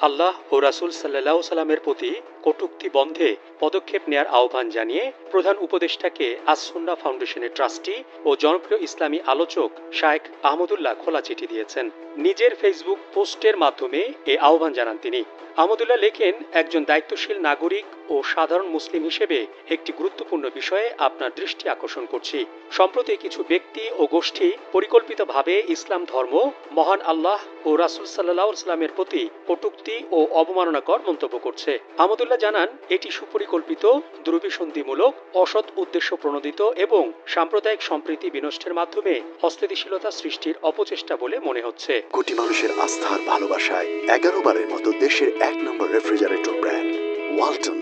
আল্লাহ ও রাসূল সাল্লাল্লাহু সাল্লামের প্রতি কটূক্তি বন্ধে পদক্ষেপ নেয়ার আহ্বান জানিয়ে প্রধান উপদেষ্টাকে আস-সুন্নাহ ফাউন্ডেশনের ট্রাস্টি ও জনপ্রিয় ইসলামী আলোচক শায়েখ আহমদুল্লাহ খোলা চিঠি দিয়েছেন। নিজের ফেসবুক পোস্টের মাধ্যমে এ আহ্বান জানান তিনি। আহমদুল্লাহ লেখেন, একজন দায়িত্বশীল নাগরিক ও সাধারণ মুসলিম হিসেবে একটি গুরুত্বপূর্ণ বিষয়ে আপনার দৃষ্টি আকর্ষণ করছি। সম্প্রতি কিছু ব্যক্তি ও গোষ্ঠী পরিকল্পিতভাবে ইসলাম ধর্ম, মহান আল্লাহ ও রাসূল সাল্লাল্লাহু আলাইহি ওয়াসাল্লামের প্রতি কটূক্তি ও অবমাননাকর মন্তব্য করছে। আহমদুল্লাহ জানান, এটি সুপরিকল্পিত, দুরভিসন্ধিমূলক, অসৎ উদ্দেশ্য প্রণোদিত এবং সাম্প্রদায়িক সম্প্রীতি বিনষ্টের মাধ্যমে অস্থিতিশীলতা সৃষ্টির অপচেষ্টা বলে মনে হচ্ছে। কোটি মানুষের আস্থার ভালোবাসায় 11 বারের মতো দেশের 1 নম্বর রেফ্রিজারেটর ব্র্যান্ড ওয়ালটন।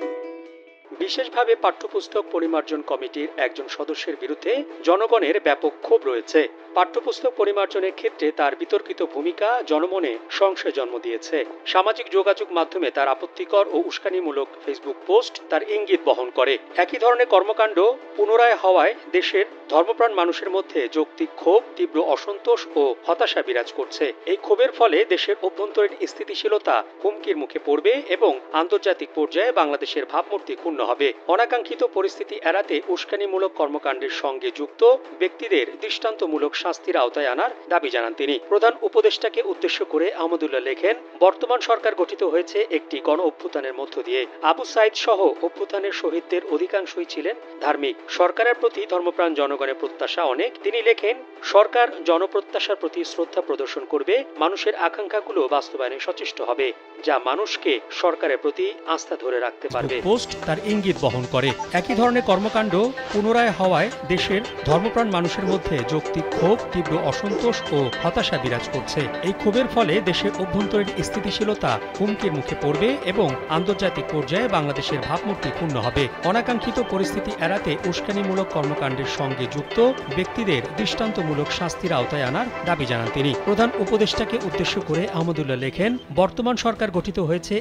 বিশেষভাবে পাঠ্যপুস্তক পরিমার্জন কমিটির একজন সদস্যের বিরুদ্ধে জনগণের ব্যাপক ক্ষোভ রয়েছে। পাঠ্যপুস্তক পরিমার্জনের ক্ষেত্রে তার বিতর্কিত ভূমিকা জনমনে সংশয় জন্ম দিয়েছে। সামাজিক যোগাযোগ মাধ্যমে তার আপত্তিকর ও উস্কানিমূলক ফেসবুক পোস্ট তার ইঙ্গিত বহন করে। একই ধরনের কর্মকাণ্ড পুনরায় হওয়ায় দেশের ধর্মপ্রাণ মানুষের মধ্যে যৌক্তিক ক্ষোভ, তীব্র অসন্তোষ ও হতাশা বিরাজ করছে। এই ক্ষোভের ফলে দেশের অভ্যন্তরীণ স্থিতিশীলতা হুমকির মুখে পড়বে এবং আন্তর্জাতিক পর্যায়ে বাংলাদেশের ভাবমূর্তি ক্ষুণ্ণ হবে। অনাকাঙ্ক্ষিত পরিস্থিতি এড়াতে উস্কানিমূলক কর্মকাণ্ডের সঙ্গে যুক্ত ব্যক্তিদের দৃষ্টান্তমূলক শাস্তির আওতায় আনার দাবি জানান তিনি। প্রধান উপদেষ্টাকে উদ্দেশ্য করে আহমদুল্লাহ লেখেন, বর্তমান সরকার গঠিত হয়েছে একটি গণ অভ্যুত্থানের মধ্য দিয়ে। আবু সাইদ সহ অভ্যুত্থানের শহীদদের অধিকাংশই ছিলেন ধার্মিক। সরকারের প্রতি ধর্মপ্রাণ জনগণের প্রত্যাশা অনেক। তিনি লেখেন, সরকার জনপ্রত্যাশার প্রতি শ্রদ্ধা প্রদর্শন করবে, মানুষের আকাঙ্ক্ষাগুলো বাস্তবায়নে সচেষ্ট হবে, যা মানুষকে সরকারের প্রতি আস্থা ধরে রাখতে পারবে। পোস্ট তার ইঙ্গিত বহন করে। একই ধরনের কর্মকাণ্ড পুনরায় হওয়ায় দেশের ধর্মপ্রাণ মানুষের মধ্যে যৌক্তিক ক্ষোভ, তীব্র অসন্তোষ ও হতাশা বিরাজ করছে। এই ক্ষোভের ফলে দেশের অভ্যন্তরীণ স্থিতিশীলতা হুমকির মুখে পড়বে এবং আন্তর্জাতিক পর্যায়ে বাংলাদেশের ভাবমূর্তি ক্ষুণ্ণ হবে। অনাকাঙ্ক্ষিত পরিস্থিতি এড়াতে উস্কানিমূলক কর্মকাণ্ডের সঙ্গে যুক্ত ব্যক্তিদের দৃষ্টান্তমূলক শাস্তির আওতায় আনার দাবি জানান তিনি। প্রধান উপদেষ্টাকে উদ্দেশ্য করে আহমদুল্লাহ লেখেন, বর্তমান সরকার গঠিত হয়েছে